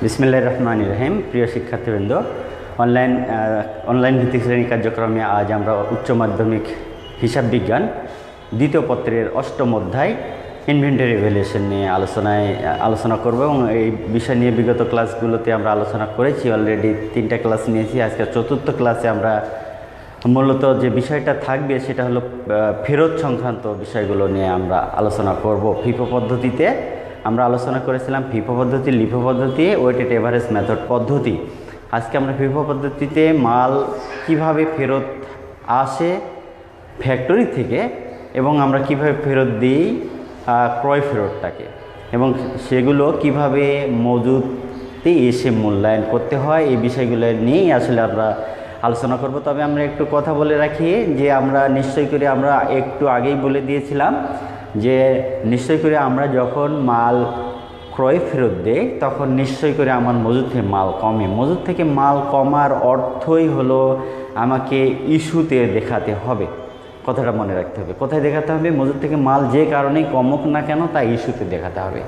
বিসমিল্লাহির রহমানির রহিম। প্রিয় শিক্ষার্থীবৃন্দ, অনলাইন ভিত্তিক শ্রেণী কার্যক্রমে আজ আমরা উচ্চ মাধ্যমিক হিসাব বিজ্ঞান দ্বিতীয় পত্রের অষ্টম অধ্যায় ইনভেন্টরি ভ্যালুয়েশন নিয়ে আলোচনা করব এবং এই বিষয় নিয়ে বিগত ক্লাসগুলোতে আমরা আলোচনা করেছি। অলরেডি 3টা ক্লাস নিয়েছি। আজকে চতুর্থ ক্লাসে আমরা মূলত যে বিষয়টা থাকবে সেটা হলো ফেরত সংক্রান্ত বিষয়গুলো নিয়ে আমরা আলোচনা করব। ফিফো পদ্ধতিতে আমরা আলোচনা করেছিলাম, ফিফো পদ্ধতি, লিফো পদ্ধতি, ওয়েটেড এভারেজ মেথড পদ্ধতি। আজকে আমরা ফিফো পদ্ধতিতে মাল কিভাবে ফেরত আসে ফ্যাক্টরি থেকে এবং আমরা কিভাবে ফেরত দিই ক্রয় ফেরতটাকে, এবং সেগুলো কিভাবে মজুদে এসে মূল্যায়ন করতে হয়, এই বিষয়গুলো নিয়েই আসলে আমরা আলোচনা করব। তবে আমরা একটু কথা বলে রাখি যে আমরা নিশ্চয় করে আমরা একটু আগেই বলে দিয়েছিলাম যে নিশ্চয় করে আমরা যখন মাল ক্রয় ফেরত দেই তখন নিশ্চয় করে আমার মজুদ থেকে মাল কমে। মজুদ থেকে মাল কমার অর্থই হলো আমাকে ইস্যুতে দেখাতে হবে। কথাটা মনে রাখতে হবে। কোথায় দেখাতে হবে? মজুদ থেকে মাল যে কারণেই কমুক না কেন তা ইস্যুতে দেখাতে হবে।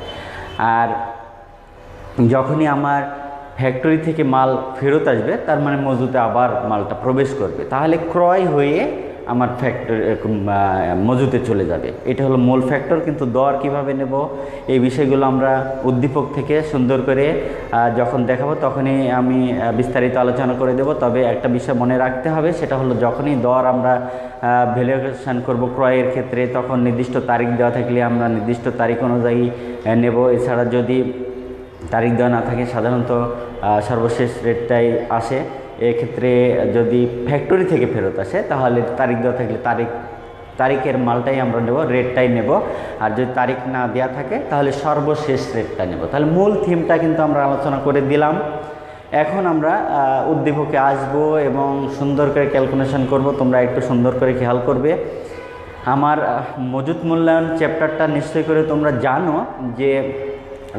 আর যখনই আমার ফ্যাক্টরি থেকে মাল ফেরত আসবে তার মানে মজুদে আবার মালটা প্রবেশ করবে, তাহলে ক্রয় হয়ে আমার মজুদে চলে যাবে। এটা হলো মূল ফ্যাক্টর। কিন্তু দর কিভাবে নেব এই বিষয়গুলো আমরা উদ্দীপক থেকে সুন্দর করে যখন দেখাবো তখনই আমি বিস্তারিত আলোচনা করে দেব। তবে একটা বিষয় মনে রাখতে হবে, সেটা হলো যখনই দর আমরা ভ্যালুয়েশন করব ক্রয়ের ক্ষেত্রে তখন নির্দিষ্ট তারিখ দেওয়া থাকলে আমরা নির্দিষ্ট তারিখ অনুযায়ী নেব। এছাড়া যদি তারিখ দেওয়া না থাকে সাধারণত সর্বশেষ রেটটাই আসে। এক্ষেত্রে যদি ফ্যাক্টরি থেকে ফেরত আসে তাহলে তারিখ দেওয়া থাকলে তারিখের মালটাই আমরা নেব, রেটটাই নেব। আর যদি তারিখ না দেওয়া থাকে তাহলে সর্বশেষ রেটটা নেব। তাহলে মূল থিমটা কিন্তু আমরা আলোচনা করে দিলাম। এখন আমরা উদ্দীপকে আসব এবং সুন্দর করে ক্যালকুলেশন করব। তোমরা একটু সুন্দর করে খেয়াল করবে। আমার মজুদ মূল্যায়ন চ্যাপ্টারটা নিশ্চয় করে তোমরা জানো যে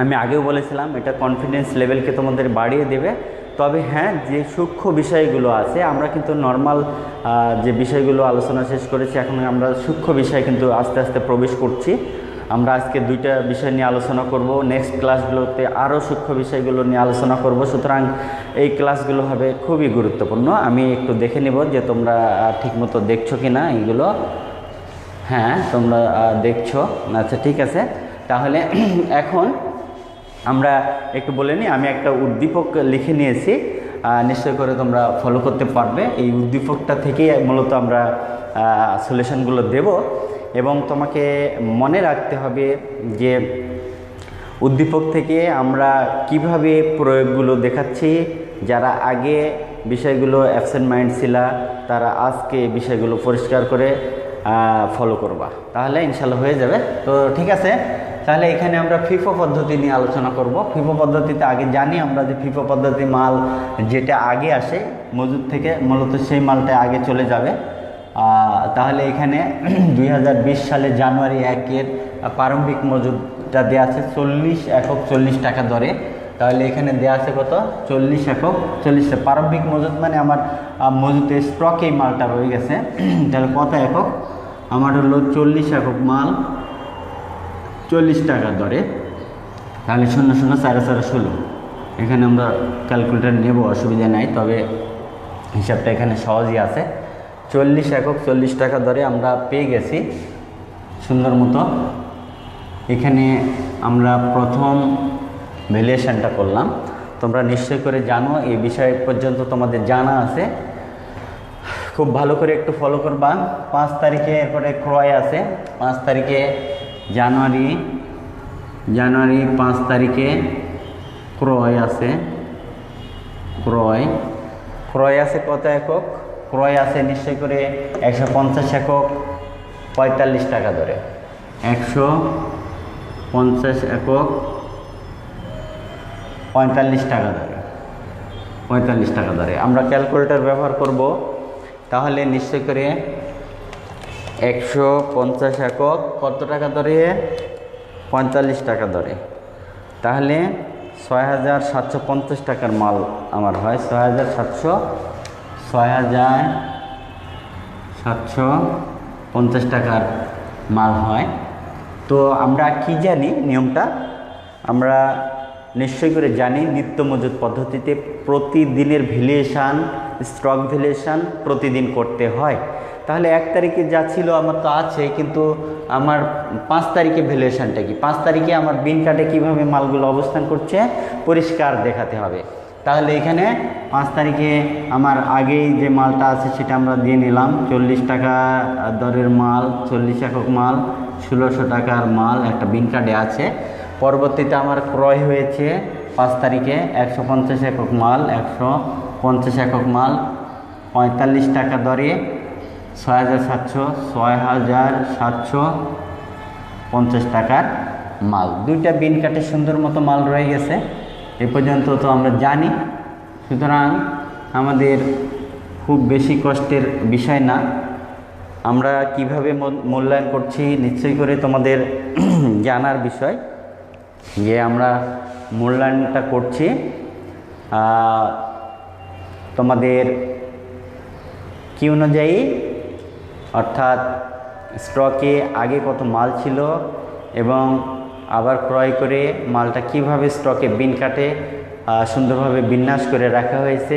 আমি আগেও বলেছিলাম এটা কনফিডেন্স লেভেলকে তোমাদের বাড়িয়ে দেবে। তবে হ্যাঁ, যে সূক্ষ্ম বিষয়গুলো আছে আমরা কিন্তু নর্মাল যে বিষয়গুলো আলোচনা শেষ করেছি, এখন আমরা সূক্ষ্ম বিষয় কিন্তু আস্তে আস্তে প্রবেশ করছি। আমরা আজকে 2টা বিষয় নিয়ে আলোচনা করব। নেক্সট ক্লাসগুলোতে আরও সূক্ষ্ম বিষয়গুলো নিয়ে আলোচনা করব। সুতরাং এই ক্লাসগুলো হবে খুবই গুরুত্বপূর্ণ। আমি একটু দেখে নেব যে তোমরা ঠিকমতো দেখছো কি না এইগুলো। হ্যাঁ, তোমরা দেখছো। আচ্ছা, ঠিক আছে। তাহলে এখন আমরা একটু বলে নিই। আমি একটা উদ্দীপক লিখে নিয়েছি, নিশ্চয় করে তোমরা ফলো করতে পারবে। এই উদ্দীপকটা থেকেই মূলত আমরা সলিউশনগুলো দেব। এবং তোমাকে মনে রাখতে হবে যে উদ্দীপক থেকে আমরা কিভাবে প্রয়োগগুলো দেখাচ্ছি। যারা আগে বিষয়গুলো অ্যাবসেন্ট মাইন্ড ছিল তারা আজকে বিষয়গুলো পরিষ্কার করে ফলো করবা, তাহলে ইনশাল্লাহ হয়ে যাবে। তো ঠিক আছে, তাহলে এখানে আমরা ফিফো পদ্ধতি নিয়ে আলোচনা করব। ফিফো পদ্ধতিতে আগে জানি আমরা যে ফিফো পদ্ধতি মাল যেটা আগে আসে মজুদ থেকে মূলত সেই মালটা আগে চলে যাবে। তাহলে এখানে 2020 সালে জানুয়ারি 1-এর প্রারম্ভিক মজুদটা দেওয়া আছে 40 একক 40 টাকা দরে। তাহলে এখানে দেওয়া আছে কত? 40 একক 40 টাকা। প্রারম্ভিক মজুদ মানে আমার মজুদে স্টকে এই মালটা রয়ে গেছে। তাহলে কত একক? আমার হলো 40 একক মাল 40 টাকা দরে। তাহলে 0 0 4 4 16। এখানে আমরা ক্যালকুলেটার নেব, অসুবিধা নাই, তবে হিসাবটা এখানে সহজই আছে। 40 একক 40 টাকা দরে আমরা পেয়ে গেছি সুন্দর মতো। এখানে আমরা প্রথম ভ্যালুয়েশনটা করলাম। তোমরা নিশ্চয় করে জানো, এই বিষয় পর্যন্ত তোমাদের জানা আছে। খুব ভালো করে একটু ফলো করবা। 5 তারিখে এরপরে ক্রয় আছে। 5 তারিখে জানুয়ারি 5 তারিখে ক্রয় আছে। ক্রয় আছে কত একক? ক্রয় আছে নিশ্চয় করে 150 একক 45 টাকা দরে। 150 একক 45 টাকা দরে। 45 টাকা দরে আমরা ক্যালকুলেটর ব্যবহার করব। তাহলে নিশ্চয় করে 150 একক কত টাকা দরে? 45 টাকা দরে। তাহলে 6750 টাকার মাল আমার হয়। 6750 টাকার মাল হয়। তো আমরা কি জানি নিয়মটা? আমরা নিশ্চয়ই করে জানি নিত্য মজুত পদ্ধতিতে প্রতিদিনের ভ্যালুয়েশান, স্টক ভ্যালুয়েশান প্রতিদিন করতে হয়। তাহলে 1 তারিখে যা ছিল আমার তো আছে, কিন্তু আমার 5 তারিখে ভ্যালুয়েশানটা কি, 5 তারিখে আমার বিন কার্ডে কীভাবে মালগুলো অবস্থান করছে পরিষ্কার দেখাতে হবে। তাহলে এখানে 5 তারিখে আমার আগেই যে মালটা আছে সেটা আমরা দিয়ে নিলাম। 40 টাকা দরের মাল, 40 একক মাল, 1600 টাকার মাল একটা বিন কার্ডে আছে। পরবর্তীতে আমার ক্রয় হয়েছে 5 তারিখে 150 একক মাল, 150 একক মাল 45 টাকা দরে 6750 টাকার মাল। দুইটা বিন কার্ডে সুন্দর মতো মাল রয়ে গেছে, এ পর্যন্ত তো আমরা জানি। সুতরাং আমাদের খুব বেশি কষ্টের বিষয় না। আমরা কিভাবে মূল্যায়ন করছি নিশ্চয়ই করে তোমাদের জানার বিষয়, যে আমরা মূল্যায়নটা করছি তোমাদের কি অনুযায়ী, অর্থাৎ স্টকে আগে কত মাল ছিল এবং আবার ক্রয় করে মালটা কিভাবে স্টকে বিন কার্ডে সুন্দরভাবে বিন্যাস করে রাখা হয়েছে।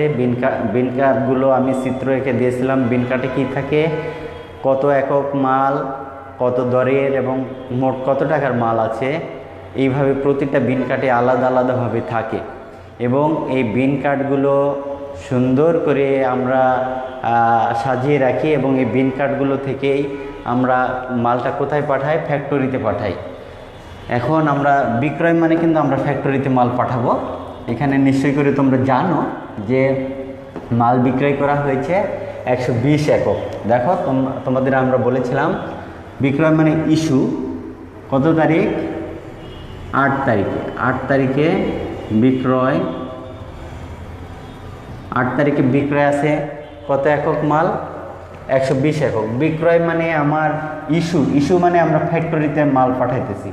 বিন কার্ডগুলো আমি চিত্র এঁকে দিয়েছিলাম। বিন কার্ডে কী থাকে, কত একক মাল, কত দরের এবং মোট কত টাকার মাল আছে, এইভাবে প্রতিটা বিন কার্ডে আলাদা আলাদাভাবে থাকে। এবং এই বিন কার্ডগুলো সুন্দর করে আমরা সাজিয়ে রাখি এবং এই বিন কার্ডগুলো থেকেই আমরা মালটা কোথায় পাঠাই, ফ্যাক্টরিতে পাঠাই। এখন আমরা বিক্রয় মানে কিন্তু আমরা ফ্যাক্টরিতে মাল পাঠাবো। এখানে নিশ্চয়ই করে তোমরা জানো যে মাল বিক্রয় করা হয়েছে 120 একক। দেখো তোমাদের আমরা বলেছিলাম বিক্রয় মানে ইস্যু কত তারিখ, 8 তারিখে। 8 তারিখে বিক্রয়, 8 তারিখে বিক্রয় আছে কত একক মাল, 120 একক। বিক্রয় মানে আমার ইস্যু মানে আমরা ফ্যাক্টরিতে মাল পাঠাইতেছি।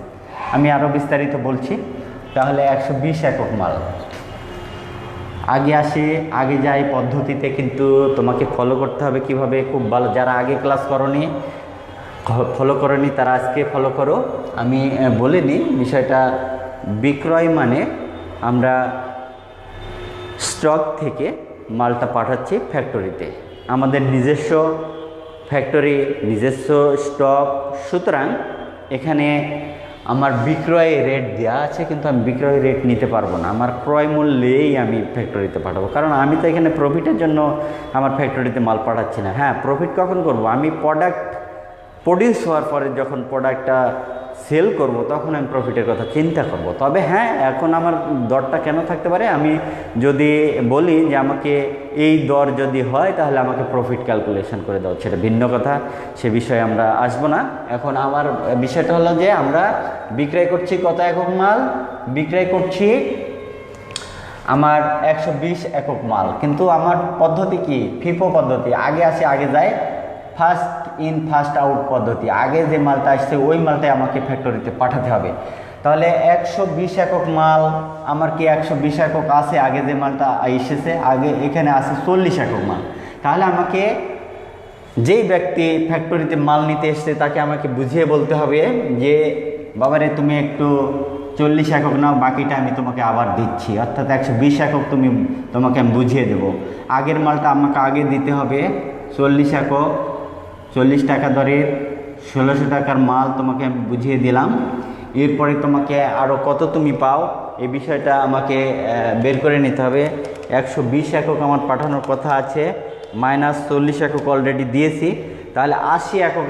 আমি আরও বিস্তারিত বলছি। তাহলে 120 একক মাল আগে যাই পদ্ধতিতে কিন্তু তোমাকে ফলো করতে হবে। কিভাবে, খুব ভালো, যারা আগে ক্লাস ফলো করনি তারা আজকে ফলো করো। আমি বলে নিই বিষয়টা। বিক্রয় মানে আমরা স্টক থেকে মালটা পাঠাচ্ছি ফ্যাক্টরিতে, আমাদের নিজস্ব ফ্যাক্টরি, নিজস্ব স্টক। সুতরাং এখানে আমার বিক্রয় রেট দেওয়া আছে, কিন্তু আমি বিক্রয় রেট নিতে পারবো না। আমার ক্রয় মূল্যেই আমি ফ্যাক্টরিতে পাঠাবো, কারণ আমি তো এখানে প্রফিটের জন্য আমার ফ্যাক্টরিতে মাল পাঠাচ্ছি না। হ্যাঁ, প্রফিট কখন করব, আমি প্রোডাক্ট প্রডিউস হওয়ার পরে যখন প্রোডাক্টটা সেল করব তখন আমি প্রফিটের কথা চিন্তা করব। তবে হ্যাঁ, এখন আমার দরটা কেন থাকতে পারে, আমি যদি বলি যে আমাকে এই দর যদি হয় তাহলে আমাকে প্রফিট ক্যালকুলেশন করে দাও, সেটা ভিন্ন কথা, সে বিষয়ে আমরা আসবো না। এখন আমার বিষয়টা হলো যে আমরা বিক্রয় করছি কত একক মাল, বিক্রয় করছি আমার 120 একক মাল। কিন্তু আমার পদ্ধতি কি, ফিফো পদ্ধতি, আগে আসে আগে যায়, ফার্স্ট ইন ফার্স্ট আউট পদ্ধতি। আগে যে মালটা আসছে ওই মালটাই আমাকে ফ্যাক্টরিতে পাঠাতে হবে। তাহলে 120 একক মাল আমার কি 120 একক আছে, আগে যে মালটা এসেছে, আগে এখানে আছে 40 একক মাল। তাহলে আমাকে যেই ব্যক্তি ফ্যাক্টরিতে মাল নিতে এসছে তাকে আমাকে বুঝিয়ে বলতে হবে যে বাবারে তুমি একটু 40 একক নাও, বাকিটা আমি তোমাকে আবার দিচ্ছি, অর্থাৎ 120 একক তোমাকে আমি বুঝিয়ে দেবো। আগের মালটা আমাকে আগে দিতে হবে 40 একক, 40 টাকা দরের 1600 টাকার মাল তোমাকে আমি বুঝিয়ে দিলাম। এরপরে তোমাকে আরও কত তুমি পাও এই বিষয়টা আমাকে বের করে নিতে হবে। 120 একক আমার পাঠানোর কথা আছে, মাইনাস 40 একক অলরেডি দিয়েছি, তাহলে 80 একক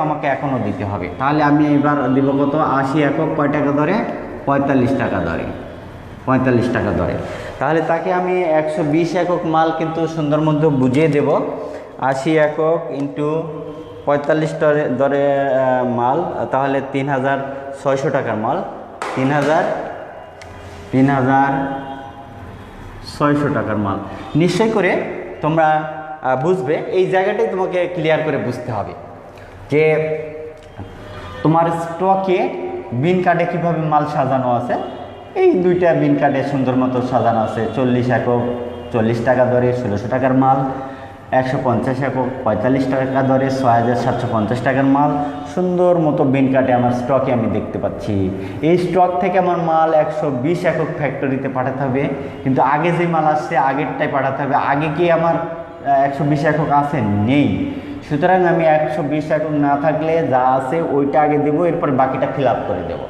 আমাকে এখনও দিতে হবে। তাহলে আমি এবার দিব কত, 80 একক কয় টাকা দরে, 45 টাকা দরে, 45 টাকা দরে। তাহলে তাকে আমি 120 একক মাল কিন্তু সুন্দর মধ্যে বুঝিয়ে দেব। 80 একক ইন্টু 45 দরে মাল, তাহলে 3600 টাকার মাল, 3600 টাকার মাল। নিশ্চয় করে তোমরা বুঝবে, এই জায়গাটাই তোমাকে ক্লিয়ার করে বুঝতে হবে যে তোমার স্টকে বিন কার্ডে কীভাবে মাল সাজানো আছে। এই দুইটা বিন কার্ডে সুন্দর মতো সাজানো আছে। 40 একক 40 টাকা দরে 1600 টাকার মাল, 150 একক 45 টাকা দরে 6750 টাকার মাল সুন্দর মতো বিন কাটে আমার স্টকে আমি দেখতে পাচ্ছি। এই স্টক থেকে আমার মাল 120 একক ফ্যাক্টরিতে পাঠাতে হবে, কিন্তু আগে যে মাল আসছে আগেরটাই পাঠাতে হবে। আগে কি আমার 120 একক আছে? নেই। সুতরাং আমি 120 একক না থাকলে যা আছে ওইটা আগে দেবো, এরপর বাকিটা ফিল আপ করে দেবো।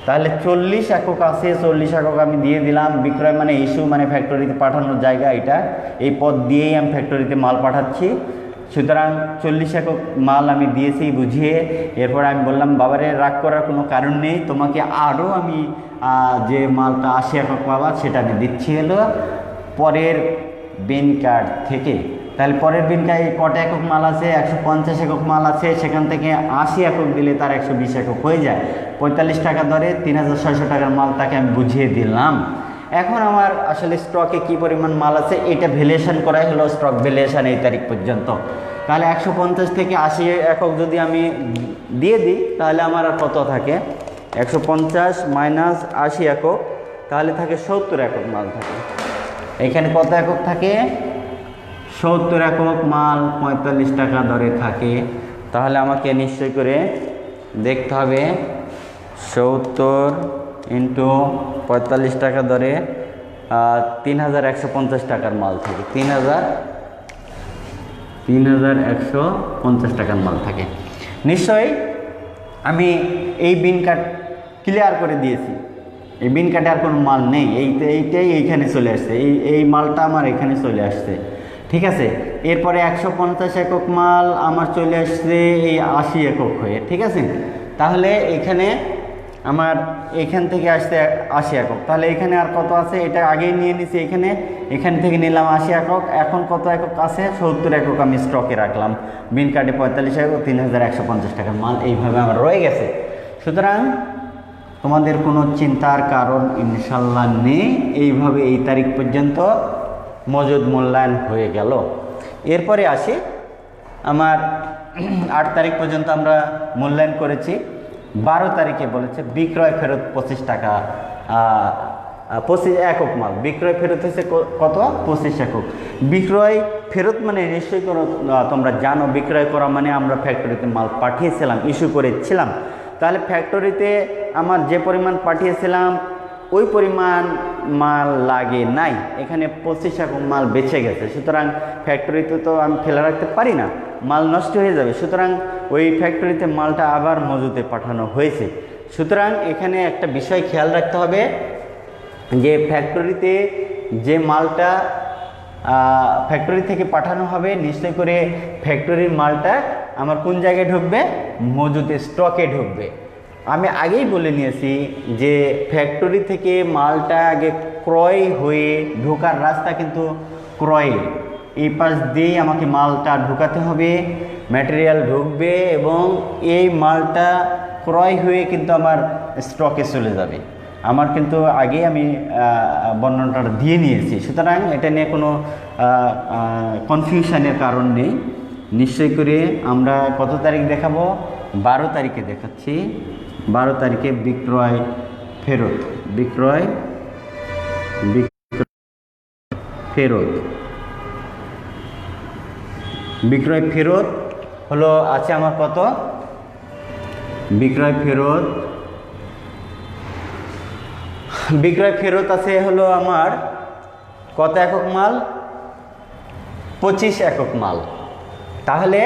তাহলে 40 একক আছে, 40 একক আমি দিয়ে দিলাম। বিক্রয় মানে ইস্যু মানে ফ্যাক্টরিতে পাঠানোর জায়গা, এটা এই পথ দিয়েই আমি ফ্যাক্টরিতে মাল পাঠাচ্ছি। সুতরাং 40 একক মাল আমি দিয়েছি বুঝিয়ে। এরপর আমি বললাম বাবারে রাগ করার কোনো কারণ নেই, তোমাকে আরও আমি যে মালটা 80 একক পাবা সেটা আমি দিচ্ছি হলো পরের বিন কার্ড থেকে। তাহলে পরের বিন কার্ডে কটা একক মাল আছে? 150 একক মাল আছে, সেখান থেকে 80 একক দিলে তার 120 একক হয়ে যায়। 45 টাকা দরে 3600 টাকার মাল তাকে আমি বুঝিয়ে দিলাম। এখন আমার আসলে স্টকে কি পরিমাণ মাল আছে এটা ভ্যালুয়েশন করাই হলো স্টক ভ্যালুয়েশন এই তারিখ পর্যন্ত। তাহলে 150 থেকে 80 একক যদি আমি দিয়ে দিই তাহলে আমার আর কত থাকে? 150 মাইনাস 80 একক, তাহলে থাকে 70 একক মাল থাকে। এখানে কত একক থাকে? 70 একক মাল 45 টাকা দরে থাকে। তাহলে আমাকে নিশ্চয় করে দেখতে হবে 70 ইন্টু 45 টাকা দরে 3150 টাকার মাল থাকে। 3150 টাকার মাল থাকে। নিশ্চয়ই আমি এই বিন কার্ড ক্লিয়ার করে দিয়েছি, এই বিন কার্ডে আর কোনো মাল নেই, এইটাই এইখানে চলে আসছে, এই মালটা আমার এখানে চলে আসছে। ঠিক আছে, এরপরে 150 একক মাল আমার চলে আসছে এই 80 একক হয়ে। ঠিক আছে, তাহলে এখানে আমার এখান থেকে আসছে 80 একক। তাহলে এখানে আর কত আছে? এটা আগেই নিয়ে নিছি, এখান থেকে নিলাম 80 একক। এখন কত একক আছে? 70 একক আমি স্টকে রাখলাম। বিন কার্ডে 45 একক 3150 টাকার মাল এইভাবে আমার রয়ে গেছে। সুতরাং তোমাদের কোনো চিন্তার কারণ ইনশাল্লাহ নেই। এইভাবে এই তারিখ পর্যন্ত মজুদ মূল্যায়ন হয়ে গেল। এরপরে আসি, আমার 8 তারিখ পর্যন্ত আমরা মূল্যায়ন করেছি। 12 তারিখে বলেছে বিক্রয় ফেরত 25 টাকা, 25 একক মাল বিক্রয় ফেরত হয়েছে কত? 25 একক। বিক্রয় ফেরত মানে নিশ্চয়ই কোনো তোমরা জানো, বিক্রয় করা মানে আমরা ফ্যাক্টরিতে মাল পাঠিয়েছিলাম, ইস্যু করেছিলাম। তাহলে ফ্যাক্টরিতে আমার যে পরিমাণ পাঠিয়েছিলাম ওই পরিমাণ মাল লাগে নাই, এখানে 25 একক মাল বেঁচে গেছে। সুতরাং ফ্যাক্টরিতে তো আমি ফেলে রাখতে পারি না, মাল নষ্ট হয়ে যাবে। সুতরাং ওই ফ্যাক্টরিতে মালটা আবার মজুতে পাঠানো হয়েছে। সুতরাং এখানে একটা বিষয় খেয়াল রাখতে হবে যে ফ্যাক্টরিতে যে মালটা ফ্যাক্টরি থেকে পাঠানো হবে নিশ্চয় করে ফ্যাক্টরির মালটা আমার কোন জায়গায় ঢুকবে? মজুতে স্টকে ঢুকবে। আমি আগেই বলে নিয়েছি যে ফ্যাক্টরি থেকে মালটা আগে ক্রয় হয়ে ঢোকার রাস্তা কিন্তু ক্রয়, এই পাশ দিয়েই আমাকে মালটা ঢোকাতে হবে, ম্যাটেরিয়াল ঢুকবে এবং এই মালটা ক্রয় হয়ে কিন্তু আমার স্টকে চলে যাবে। আমার কিন্তু আগে আমি বর্ণনাটা দিয়ে নিয়েছি। সুতরাং এটা নিয়ে কোনো কনফিউশনের কারণ নেই। নিশ্চয় করে আমরা কত তারিখ দেখাবো? 12 তারিখে দেখাচ্ছি। 12 তারিখে বিক্রয় ফেরত, বিক্রয় ফেরত হলো আছে আমার কত? বিক্রয় ফেরত আছে হলো আমার কত একক মাল? 25 একক মাল। তাহলে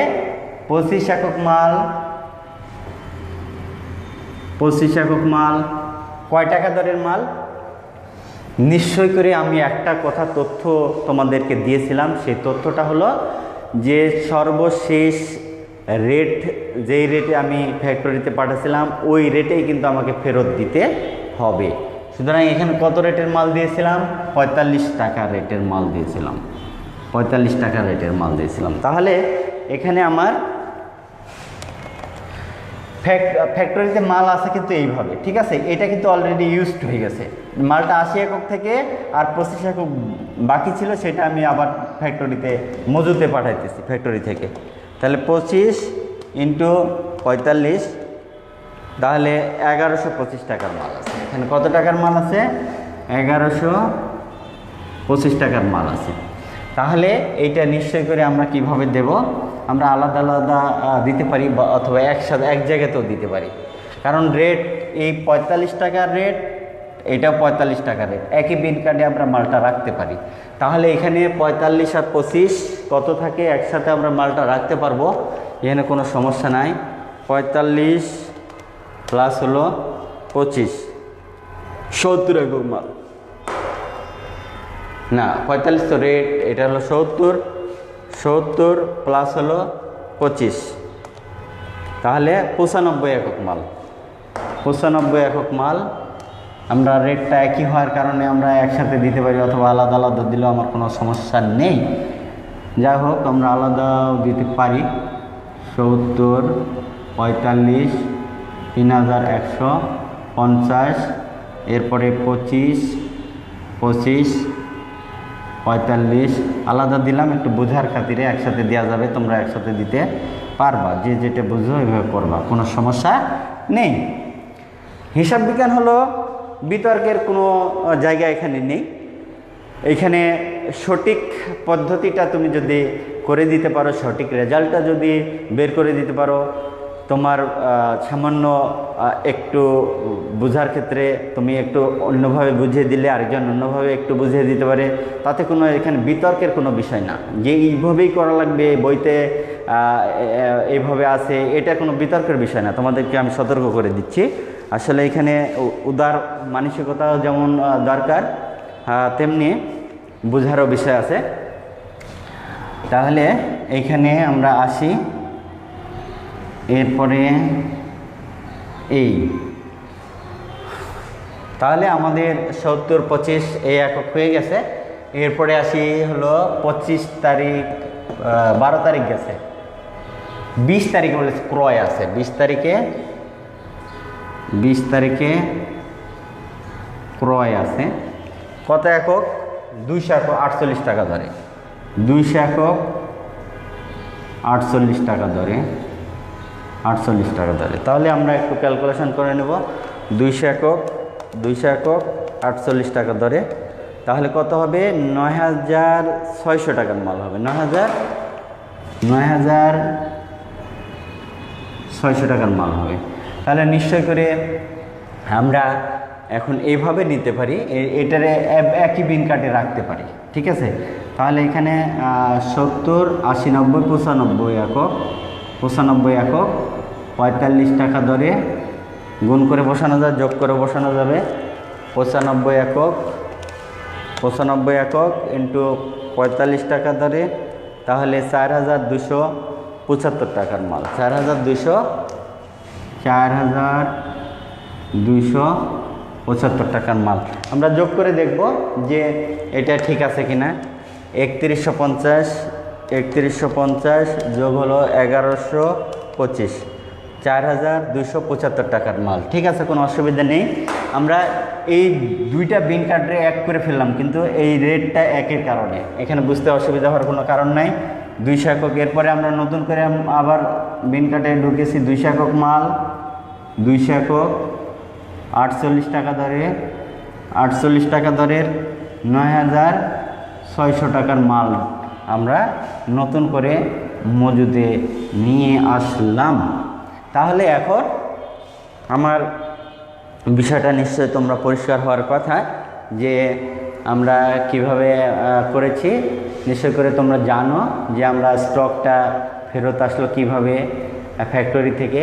25 একক মাল কয় টাকা দরের মাল? নিশ্চয় করে আমি একটা কথা তথ্য তোমাদেরকে দিয়েছিলাম, সেই তথ্যটা হলো যে সর্বশেষ রেট, যেই রেটে আমি ফ্যাক্টরিতে পাঠাছিলাম ওই রেটেই কিন্তু আমাকে ফেরত দিতে হবে। সুতরাং এখানে কত রেটের মাল দিয়েছিলাম? 45 টাকা রেটের মাল দিয়েছিলাম, 45 টাকা রেটের মাল দিয়েছিলাম। তাহলে এখানে আমার ফ্যাক্টরিতে মাল আছে কিন্তু এইভাবে। ঠিক আছে, এটা কিন্তু অলরেডি ইউজড হয়ে গেছে। মালটা 80 একক থেকে আর 25 একক বাকি ছিল, সেটা আমি আবার ফ্যাক্টরিতে মজুতে পাঠাইতেছি ফ্যাক্টরি থেকে। তাহলে 25 ইন্টু 45, তাহলে 1125 টাকার মাল আছে। এখানে কত টাকার মাল আছে? 1125 টাকার মাল আছে। তাহলে এইটা নিশ্চয় করে আমরা কিভাবে দেব, আমরা আলাদা আলাদা দিতে পারি বা অথবা একসাথে এক জায়গাতেও দিতে পারি। কারণ রেট এই 45 টাকার রেট, এটা 45 টাকা রেট, একই বিন কার্ডে আমরা মালটা রাখতে পারি। তাহলে এখানে 45 আর 25 কত থাকে, একসাথে আমরা মালটা রাখতে পারবো, এখানে কোনো সমস্যা নাই। 45 প্লাস হলো 25, 70 একক মাল না, 45 তো রেট, এটা হলো 70 প্লাস হলো 25, তাহলে 95 একক মাল। 95 একক মাল আমরা রেটটা একই হওয়ার কারণে আমরা একসাথে দিতে পারি, অথবা আলাদা আলাদা দিলেও আমার কোনো সমস্যা নেই। যাই হোক, আমরা আলাদাও দিতে পারি। 70, 45, 3150, এরপরে 25, 45 আলাদা দিলাম একটু বোঝার খাতিরে, একসাথে দেওয়া যাবে, তোমরা একসাথে দিতে পারবা, যে যেটা বুঝো এইভাবে করবা, কোনো সমস্যা নেই। হিসাব বিজ্ঞান হলো বিতর্কের কোনো জায়গা এখানে নেই। এখানে সঠিক পদ্ধতিটা তুমি যদি করে দিতে পারো, সঠিক রেজাল্টটা যদি বের করে দিতে পারো, তোমার সামান্য একটু বোঝার ক্ষেত্রে তুমি একটু অন্যভাবে বুঝিয়ে দিলে আরেকজন অন্যভাবে একটু বুঝিয়ে দিতে পারে, তাতে কোনো এখানে বিতর্কের কোনো বিষয় না যে এইভাবেই করা লাগবে, বইতে এইভাবে আছে, এটা কোনো বিতর্কের বিষয় না। তোমাদেরকে আমি সতর্ক করে দিচ্ছি। আসলে এখানে উদার মানসিকতাও যেমন দরকার, তেমনি বোঝারও বিষয় আছে। তাহলে এইখানে আমরা আসি, এরপরে এই তাহলে আমাদের 70, 25 এই একক হয়ে গেছে। এরপরে আসি হলো 25 তারিখ, 12 তারিখ গেছে, 20 তারিখে বলে ক্রয় আছে, 20 তারিখে ক্রয় আছে। কত একক? 200 একক, 48 টাকা ধরে, 200 একক 48 টাকা ধরে, 48 টাকা ধরে। তাহলে আমরা একটু ক্যালকুলেশন করে নেব। 200 একক 48 টাকা ধরে, তাহলে কত হবে? 9600 টাকার মাল হবে, 9600 টাকার মাল হবে। তাহলে নিশ্চয় করে আমরা এখন এইভাবে নিতে পারি, এটারে একই বিন কার্ডে রাখতে পারি, ঠিক আছে। তাহলে এখানে 70, 80, 90, 95 একক, 95 একক 45 টাকা ধরে গুণ করে বসানো যায়, যোগ করে বসানো যাবে। 95 একক ইন্টু 45 টাকা ধরে, তাহলে 4275 টাকার মাল, 4275 টাকার মাল। আমরা যোগ করে দেখব যে এটা ঠিক আছে কিনা। 3150 যোগ হলো 1125, 4275 টাকার মাল, ঠিক আছে, কোনো অসুবিধা নেই। আমরা এই দুইটা বিন কার্ডে এক করে ফেললাম, কিন্তু এই রেটটা একের কারণে এখানে বুঝতে অসুবিধা হওয়ার কোনো কারণ নাই। 200 একক, এরপরে আমরা নতুন করে আবার বিন কার্ডে ঢুকেছি 200 একক মাল, 200 একক 48 টাকা ধরে, 48 টাকা দরের 9600 টাকার মাল আমরা নতুন করে মজুদে নিয়ে আসলাম। তাহলে এখন আমার বিষয়টা নিশ্চয় তোমরা পরিষ্কার হওয়ার কথা যে আমরা কিভাবে করেছি। নিশ্চয় করে তোমরা জানো যে আমরা স্টকটা ফেরত আসলো কিভাবে, ফ্যাক্টরি থেকে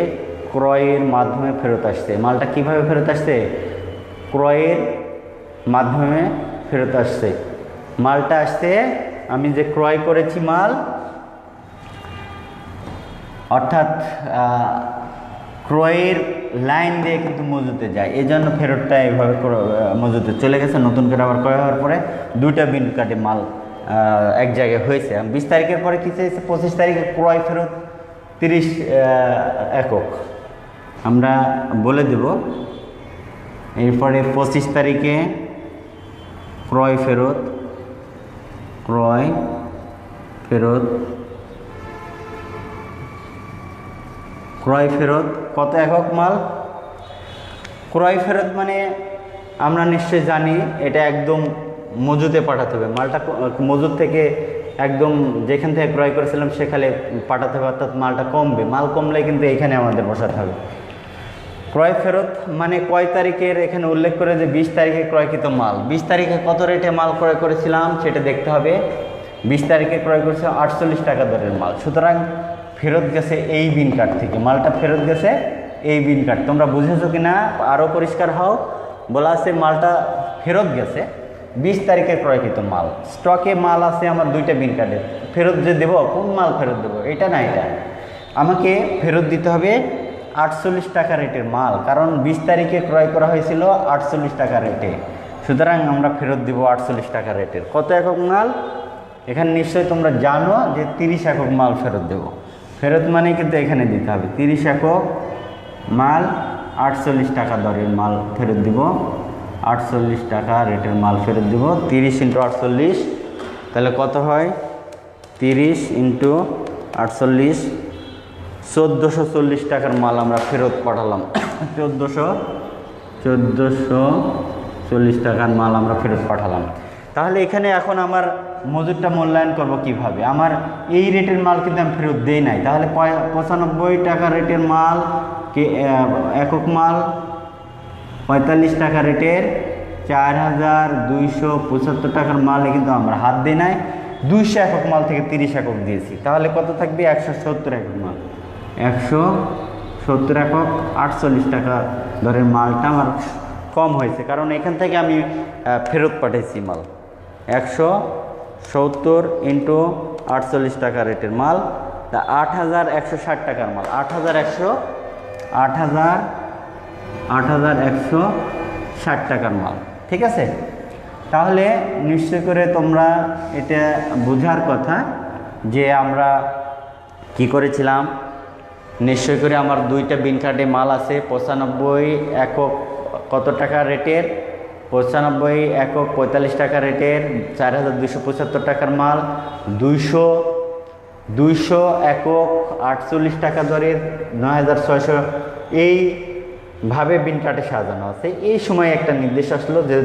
ক্রয়ের মাধ্যমে ফেরত আসছে। মালটা কিভাবে ফেরত আসছে? ক্রয়ের মাধ্যমে ফেরত আসছে। মালটা আসছে, আমি যে ক্রয় করেছি মাল, অর্থাৎ ক্রয়ের লাইন দিয়ে কিন্তু মজুতে যায়, এই জন্য ফেরতটা এইভাবে মজুতে চলে গেছে। নতুন করে আবার ক্রয় হওয়ার পরে দুইটা বিন কার্ডে মাল এক জায়গায় হয়েছে। 20 তারিখের পরে কী চেয়েছে? 25 তারিখে ক্রয় ফেরত 30 একক আমরা বলে দেব। এরপরে 25 তারিখে ক্রয় ফেরত কত একক মাল? ক্রয় ফেরত মানে আমরা নিশ্চয় জানি এটা একদম মজুতে পাঠাতে হবে। মালটা মজুদ থেকে একদম যেখান থেকে ক্রয় করেছিলাম সেখানে পাঠাতে হবে, অর্থাৎ মালটা কমবে, মাল কমলে কিন্তু এখানে আমাদের বসাতে হবে। ক্রয় ফেরত মানে কয় তারিখের, এখানে উল্লেখ করে যে 20 তারিখে ক্রয়কৃত মাল, 20 তারিখে কত রেটে মাল ক্রয় করেছিলাম সেটা দেখতে হবে। 20 তারিখে ক্রয় করেছিলাম 48 টাকা দরের মাল, সুতরাং ফেরত গেছে এই বিন কার্ড থেকে, মালটা ফেরত গেছে এই বিন কার্ড। তোমরা বুঝেছো কি না আরও পরিষ্কার হও। বলা আছে মালটা ফেরত গেছে 20 তারিখে ক্রয়কৃত মাল, স্টকে মাল আছে আমার 2টা বিন কার্ডে, ফেরত যে দেবো কোন মাল ফেরত দেবো এটা না, এটা আমাকে ফেরত দিতে হবে 48 টাকা রেটের মাল, কারণ 20 তারিখে ক্রয় করা হয়েছিল 48 টাকা রেটে, সুতরাং আমরা ফেরত দিব 48 টাকা রেটের। কত একক মাল, এখানে নিশ্চয়ই তোমরা জানো যে 30 একক মাল ফেরত দেব। ফেরত মানে কিন্তু এখানে দিতে হবে 30 একক মাল, 48 টাকা দরের মাল ফেরত দিব, 48 টাকা রেটের মাল ফেরত দিব। 30 × 48 তাহলে কত হয়, 30 × 48 1440 টাকার মাল আমরা ফেরত পাঠালাম। 1440 টাকার মাল আমরা ফেরত পাঠালাম। তাহলে এখানে এখন আমার মজুরটা মূল্যায়ন করব কিভাবে, আমার এই রেটের মাল কিন্তু আমি ফেরত দেই নাই, তাহলে 95 টাকা রেটের মাল কে একক মাল, 45 টাকা রেটের 4275 টাকার মাল কিন্তু আমরা হাত দিই নাই, 200 একক মাল থেকে 30 একক দিয়েছি, তাহলে কত থাকবে 170 একক মাল, 170 একক 48 টাকা দরের মালটা আমার কম হয়েছে, কারণ এখান থেকে আমি ফেরত পাঠাইছি মাল। 170 × 48 টাকা রেটের মাল, তা 8160 টাকার মাল, 8160 টাকার মাল, ঠিক আছে। তাহলে নিশ্চয় করে তোমরা এটা বোঝার কথা যে আমরা কি করেছিলাম, নিশ্চয় করে আমার 2টা বিন কার্ডে মাল আছে, 95 একক কত টাকা রেটের, 95 একক 45 টাকা রেটের 4275 টাকার মাল, 200 একক 48 টাকা দরের 9600, এইভাবে বিন কার্ডে সাজানো আছে। এই সময় একটা নির্দেশ আসলো যে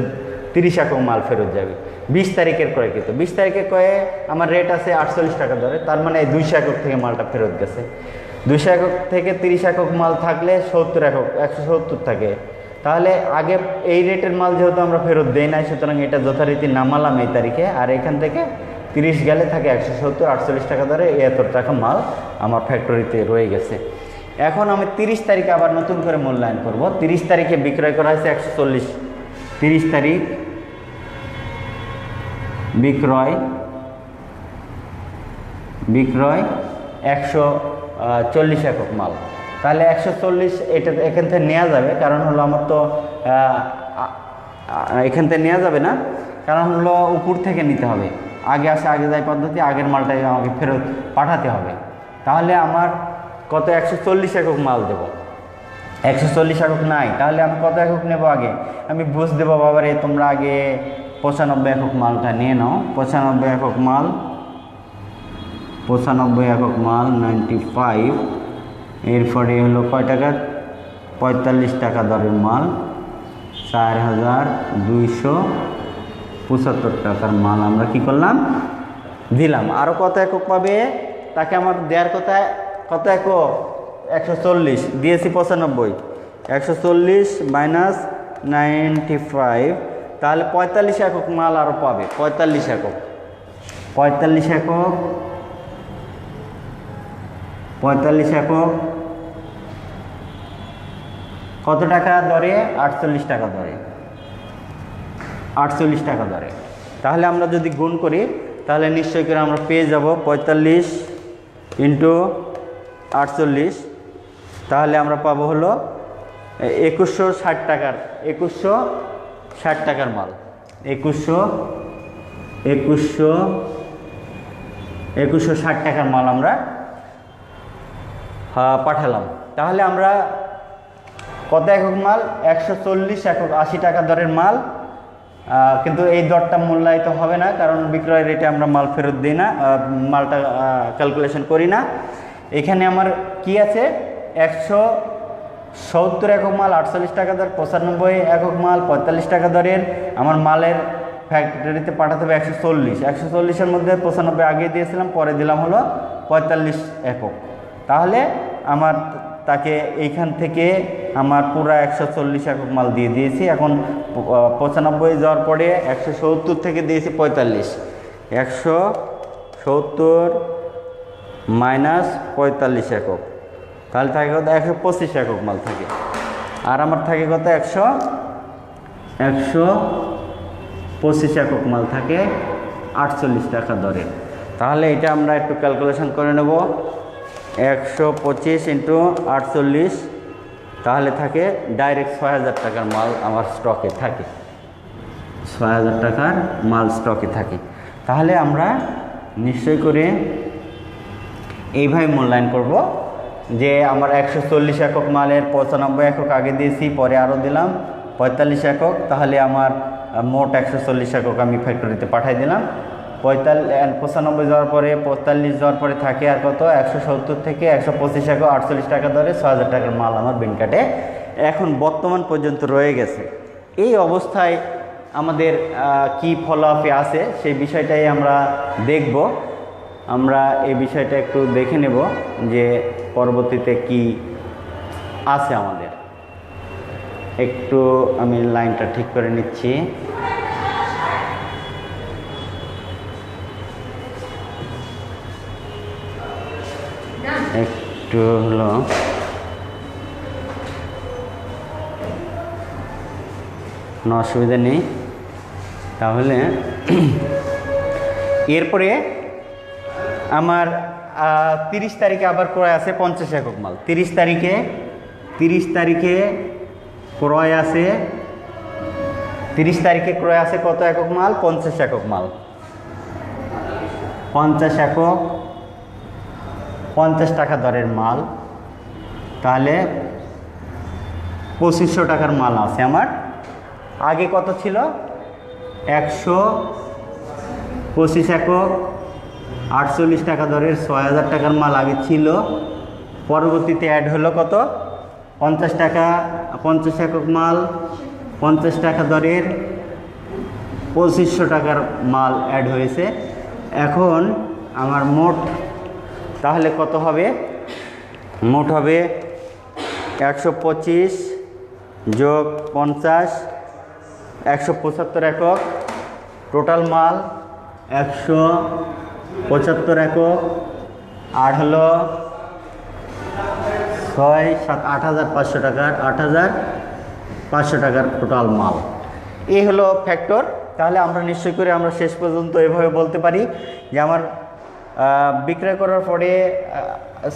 30 একক মাল ফেরত যাবে 20 তারিখের ক্রয়কৃত, 20 তারিখে ক্রয়ে আমার রেট আছে 48 টাকা দরে, তার মানে 200 একক থেকে মালটা ফেরত গেছে। 200 একক থেকে 30 একক মাল থাকলে 70 একক 170 থাকে, তাহলে আগে এই রেটের মাল যেহেতু আমরা ফেরত দেই নাই, সুতরাং এটা যথারীতি নামালাম এই তারিখে, আর এখান থেকে 30 গেলে থাকে 170, 48 টাকা ধরে 71 টাকা মাল আমার ফ্যাক্টরিতে রয়ে গেছে। এখন আমি 30 তারিখে আবার নতুন করে মূল্যায়ন করব। 30 তারিখে বিক্রয় করা হয়েছে 140, 30 তারিখ বিক্রয় 140 একক মাল, তাহলে 140 এটা এখান থেকে নেওয়া যাবে, কারণ হলো আমার তো এখান থেকে নেওয়া যাবে না, কারণ হলো উপর থেকে নিতে হবে, আগে আসে আগে যায় পদ্ধতি, আগের মালটাই আমাকে ফেরত পাঠাতে হবে। তাহলে আমার কত 140 একক মাল দেব, 140 একক নাই, তাহলে আমি কত একক নেব, আগে আমি বুঝ দেবো বাবারে, তোমরা আগে 95 একক মালটা নিয়ে নাও। 95 একক মাল, 95 একক মাল 95, এরপরে হলো কয় টাকা, 45 টাকা দরের মাল, 4275 টাকার মাল আমরা কি করলাম, দিলাম। আরও কত একক পাবে, তাকে আমার দেওয়ার কথা কত একক, 140 দিয়েছি, 95, 140 মাইনাস 95, তাহলে 45 একক মাল আরও পাবে, 45 একক, 45 একক, 45 একক কত টাকা দরে, 48 টাকা দরে, 48 টাকা দরে। তাহলে আমরা যদি গুণ করি তাহলে নিশ্চয় করে আমরা পেয়ে যাব 45 × 48, তাহলে আমরা পাবো হলো 2160 টাকার, 2160 টাকার মাল, 2160 টাকার মাল আমরা পাঠালাম। তাহলে আমরা কত একক মাল, 140 একক 80 টাকা দরের মাল, কিন্তু এই দরটা মূল্যায়িত হবে না, কারণ বিক্রয় রেটে আমরা মাল ফেরত দিই না, মালটা ক্যালকুলেশন করি না। এখানে আমার কি আছে, 170 একক মাল 48 টাকা দর, 95 একক মাল 45 টাকা দরের, আমার মালের ফ্যাক্টরিতে পাঠাতে হবে 140, 140-এর মধ্যে 95 আগে দিয়েছিলাম, পরে দিলাম হলো 45 একক। তাহলে আমার তাকে এইখান থেকে আমার পুরো 140 একক মাল দিয়ে দিয়েছি। এখন 95 যাওয়ার পরে 170 থেকে দিয়েছি 45, 170 মাইনাস 45 একক, তাহলে থাকে কত 125 একক মাল থাকে। আর আমার থাকে কত 125 একক মাল থাকে 48 টাকা দরে। তাহলে এটা আমরা একটু ক্যালকুলেশন করে নেব, 125 ইন্টু 48, তাহলে থাকে ডাইরেক্ট 6000 টাকার মাল আমার স্টকে থাকে, 6000 টাকার মাল স্টকে থাকে। তাহলে আমরা নিশ্চয় করে এইভাবে মূল্যায়ন করব যে আমার 140 একক মালের 95 একক আগে দিয়েছি, পরে আরও দিলাম 45 একক, তাহলে আমার মোট 140 একক আমি ফ্যাক্টরিতে পাঠাই দিলাম। 95 যাওয়ার পরে 45 যাওয়ার পরে থাকে আর কত 170 থেকে 125 একক 48 টাকা ধরে 6000 টাকার মাল আমার বিন কাটে এখন বর্তমান পর্যন্ত রয়ে গেছে। এই অবস্থায় আমাদের কি ফলো আপে আছে সেই বিষয়টাই আমরা দেখব। আমরা এই বিষয়টা একটু দেখে নেব যে পরবর্তীতে কি আছে আমাদের। একটু আমি লাইনটা ঠিক করে নিচ্ছি। একটু হলো কোনো অসুবিধা নেই। তাহলে এরপরে আমার 30 তারিখে আবার ক্রয় আছে 50 একক মাল। 30 তারিখে ক্রয় আছে, 30 তারিখে ক্রয় আছে কত একক মাল 50 একক মাল, 50 একক 50 টাকা দরের মাল। তাহলে 2500 টাকার মাল আছে আমার। আগে কত ছিল 125 একক 48 টাকা দরের 6000 টাকার মাল আগে ছিল। পরবর্তীতে অ্যাড হলো কত 50 টাকা 50 একক মাল 50 টাকা দরের 2500 টাকার মাল অ্যাড হয়েছে। এখন আমার মোট তাহলে কত হবে, মোট হবে 125 যোগ 50 175 একক, টোটাল মাল 175 একক, আর হলো 6 7 8500 টাকার 8500 টাকার টোটাল মাল। এই হলো ফ্যাক্টর। তাহলে আমরা নিশ্চয় করে আমরা শেষ পর্যন্ত এভাবে বলতে পারি যে আমার বিক্রয় করার পরে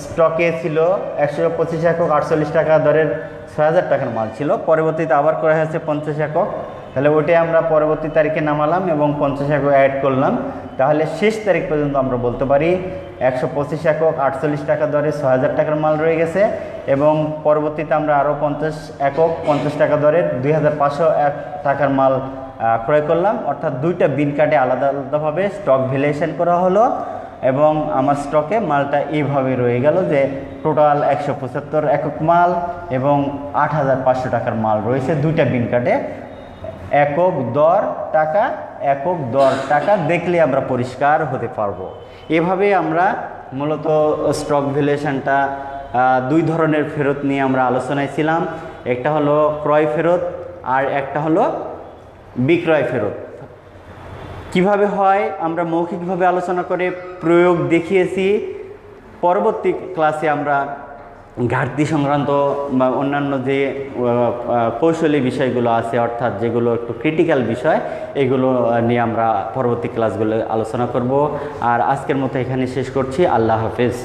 স্টকে ছিল 125 একক 48 টাকা দরের 6000 টাকার মাল ছিল। পরবর্তীতে আবার করা হয়েছে 50 একক। তাহলে ওইটাই আমরা পরবর্তী তারিখে নামালাম এবং 50 একক অ্যাড করলাম। তাহলে শেষ তারিখ পর্যন্ত আমরা বলতে পারি 125 একক 48 টাকা দরে 6000 টাকার মাল রয়ে গেছে এবং পরবর্তীতে আমরা আরও 50 একক 50 টাকা দরের 2500 টাকার মাল ক্রয় করলাম। অর্থাৎ দুইটা বিন কার্ডে আলাদা আলাদাভাবে স্টক ভ্যালুয়েশন করা হলো এবং আমার স্টকে মালটা এইভাবে রয়ে গেল যে টোটাল 175 একক মাল এবং 8500 টাকার মাল রয়েছে দুইটা বিন কার্ডে। একক দর টাকা দেখলে আমরা পরিষ্কার হতে পারবো। এভাবে আমরা মূলত স্টক ভ্যালুয়েশনটা দুই ধরনের ফেরত নিয়ে আমরা আলোচনায় ছিলাম। একটা হলো ক্রয় ফেরত আর একটা হলো বিক্রয় ফেরত। কিভাবে হয় আমরা মৌখিকভাবে আলোচনা করে প্রয়োগ দেখিয়েছি। পরবর্তী ক্লাসে আমরা ঘাটতি সংক্রান্ত বা অন্যান্য যে কৌশলী বিষয়গুলো আছে অর্থাৎ যেগুলো একটু ক্রিটিক্যাল বিষয় এগুলো নিয়ে আমরা পরবর্তী ক্লাসগুলো আলোচনা করব। আর আজকের মতো এখানে শেষ করছি। আল্লাহ হাফেজ।